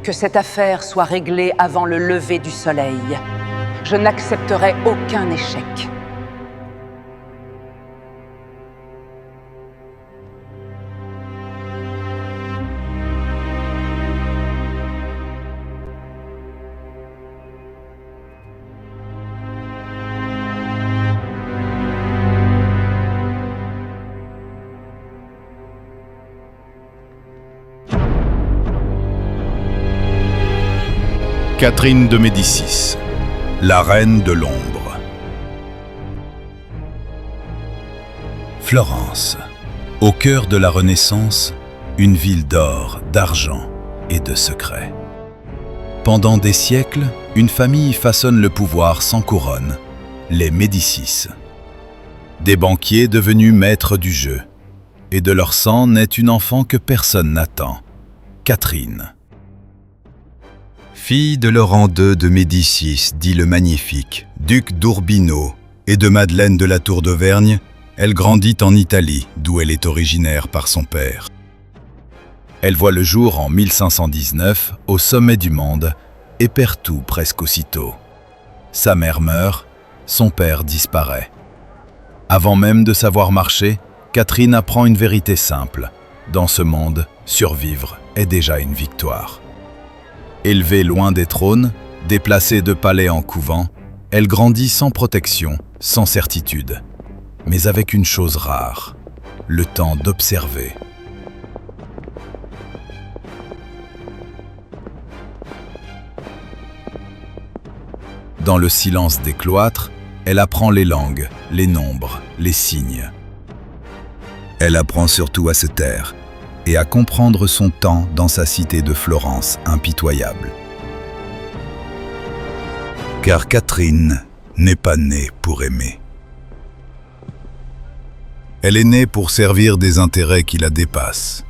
Que cette affaire soit réglée avant le lever du soleil. Je n'accepterai aucun échec. Catherine de Médicis, la reine de l'ombre. Florence, au cœur de la Renaissance, une ville d'or, d'argent et de secrets. Pendant des siècles, une famille façonne le pouvoir sans couronne, les Médicis. Des banquiers devenus maîtres du jeu, et de leur sang naît une enfant que personne n'attend, Catherine. Fille de Laurent II de Médicis, dit le Magnifique, duc d'Urbino, et de Madeleine de la Tour d'Auvergne, elle grandit en Italie, d'où elle est originaire par son père. Elle voit le jour en 1519, au sommet du monde, et perd tout presque aussitôt. Sa mère meurt, son père disparaît. Avant même de savoir marcher, Catherine apprend une vérité simple. Dans ce monde, survivre est déjà une victoire. Élevée loin des trônes, déplacée de palais en couvent, elle grandit sans protection, sans certitude, mais avec une chose rare, le temps d'observer. Dans le silence des cloîtres, elle apprend les langues, les nombres, les signes. Elle apprend surtout à se taire et à comprendre son temps dans sa cité de Florence impitoyable. Car Catherine n'est pas née pour aimer. Elle est née pour servir des intérêts qui la dépassent.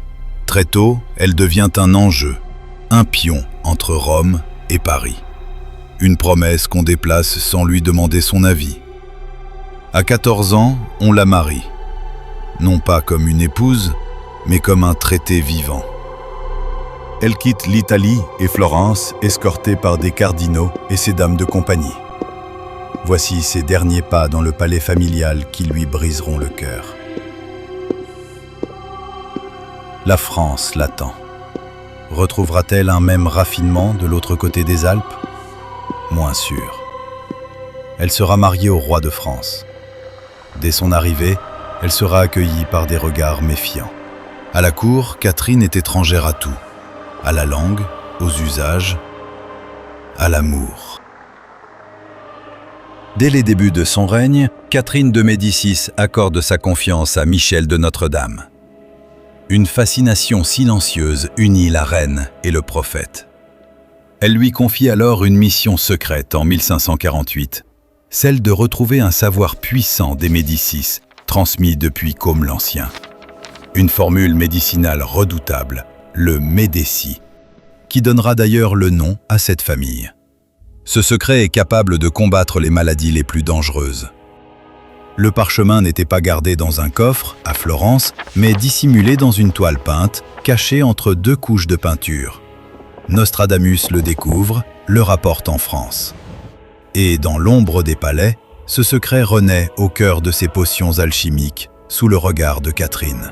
Très tôt, elle devient un enjeu, un pion entre Rome et Paris. Une promesse qu'on déplace sans lui demander son avis. À 14 ans, on la marie. Non pas comme une épouse, mais comme un traité vivant. Elle quitte l'Italie et Florence, escortée par des cardinaux et ses dames de compagnie. Voici ses derniers pas dans le palais familial qui lui briseront le cœur. La France l'attend. Retrouvera-t-elle un même raffinement de l'autre côté des Alpes? Moins sûr. Elle sera mariée au roi de France. Dès son arrivée, elle sera accueillie par des regards méfiants. À la cour, Catherine est étrangère à tout, à la langue, aux usages, à l'amour. Dès les débuts de son règne, Catherine de Médicis accorde sa confiance à Michel de Notre-Dame. Une fascination silencieuse unit la reine et le prophète. Elle lui confie alors une mission secrète en 1548, celle de retrouver un savoir puissant des Médicis, transmis depuis Côme l'Ancien. Une formule médicinale redoutable, le Médécie, qui donnera d'ailleurs le nom à cette famille. Ce secret est capable de combattre les maladies les plus dangereuses. Le parchemin n'était pas gardé dans un coffre, à Florence, mais dissimulé dans une toile peinte, cachée entre deux couches de peinture. Nostradamus le découvre, le rapporte en France. Et dans l'ombre des palais, ce secret renaît au cœur de ces potions alchimiques, sous le regard de Catherine.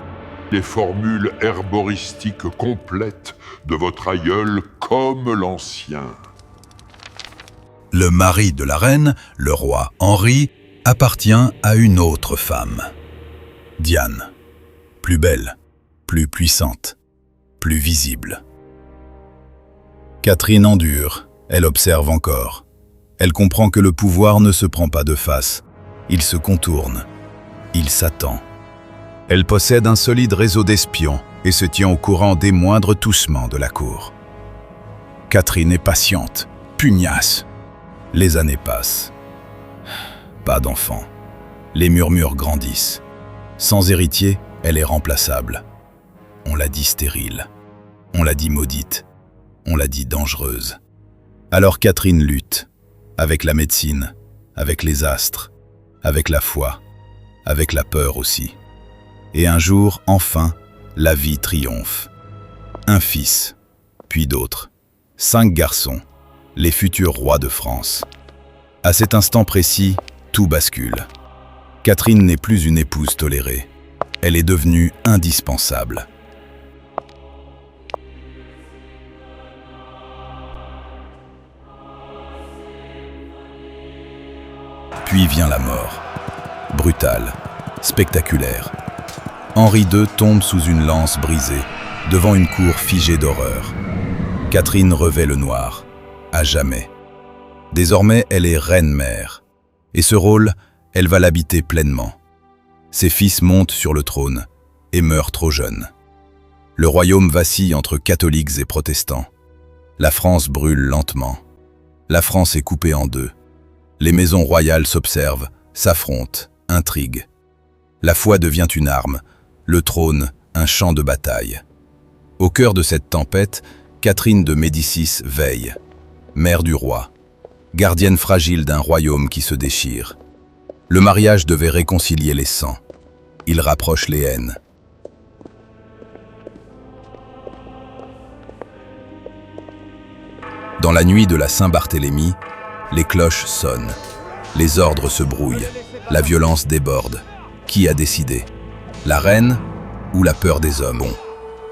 Les formules herboristiques complètes de votre aïeul comme l'ancien. Le mari de la reine, le roi Henri, appartient à une autre femme. Diane. Plus belle, plus puissante, plus visible. Catherine endure, elle observe encore. Elle comprend que le pouvoir ne se prend pas de face. Il se contourne, il s'attend. Elle possède un solide réseau d'espions et se tient au courant des moindres toussements de la cour. Catherine est patiente, pugnace. Les années passent. Pas d'enfant. Les murmures grandissent. Sans héritier, elle est remplaçable. On l'a dit stérile. On l'a dit maudite. On l'a dit dangereuse. Alors Catherine lutte, avec la médecine, avec les astres, avec la foi, avec la peur aussi. Et un jour, enfin, la vie triomphe. Un fils, puis d'autres. 5 garçons, les futurs rois de France. À cet instant précis, tout bascule. Catherine n'est plus une épouse tolérée. Elle est devenue indispensable. Puis vient la mort. Brutale, spectaculaire. Henri II tombe sous une lance brisée, devant une cour figée d'horreur. Catherine revêt le noir, à jamais. Désormais, elle est reine-mère. Et ce rôle, elle va l'habiter pleinement. Ses fils montent sur le trône et meurent trop jeunes. Le royaume vacille entre catholiques et protestants. La France brûle lentement. La France est coupée en deux. Les maisons royales s'observent, s'affrontent, intriguent. La foi devient une arme, le trône un champ de bataille. Au cœur de cette tempête, Catherine de Médicis veille, mère du roi, gardienne fragile d'un royaume qui se déchire. Le mariage devait réconcilier les sangs. Il rapproche les haines. Dans la nuit de la Saint-Barthélemy, les cloches sonnent. Les ordres se brouillent. La violence déborde. Qui a décidé? La reine ou la peur des hommes?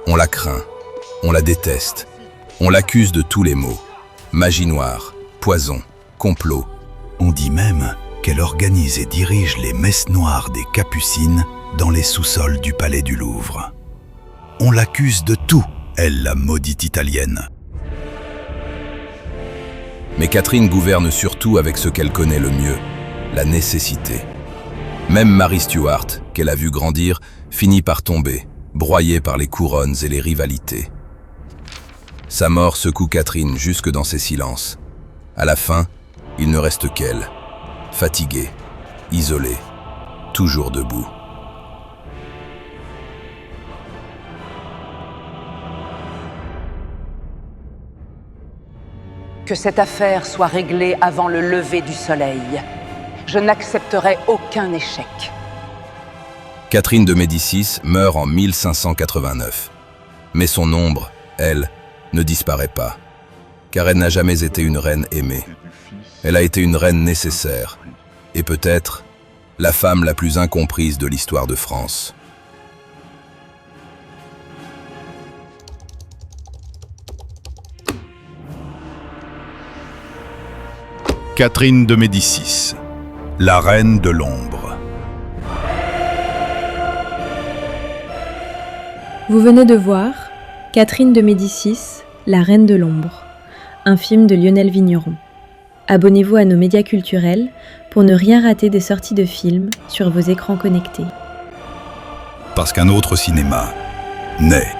On la craint. On la déteste. On l'accuse de tous les maux. Magie noire, poison, complot. On dit même qu'elle organise et dirige les messes noires des Capucines dans les sous-sols du palais du Louvre. On l'accuse de tout, elle, la maudite italienne. Mais Catherine gouverne surtout avec ce qu'elle connaît le mieux, la nécessité. Même Marie Stuart, qu'elle a vu grandir, finit par tomber, broyée par les couronnes et les rivalités. Sa mort secoue Catherine jusque dans ses silences. À la fin, il ne reste qu'elle, fatiguée, isolée, toujours debout. Que cette affaire soit réglée avant le lever du soleil. Je n'accepterai aucun échec. Catherine de Médicis meurt en 1589. Mais son ombre, elle, ne disparaît pas. Car elle n'a jamais été une reine aimée. Elle a été une reine nécessaire. Et peut-être la femme la plus incomprise de l'histoire de France. Catherine de Médicis, la reine de l'ombre. Vous venez de voir Catherine de Médicis, la reine de l'ombre, un film de Lionel Vigneron. Abonnez-vous à nos médias culturels pour ne rien rater des sorties de films sur vos écrans connectés. Parce qu'un autre cinéma naît.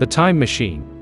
The Time Machine.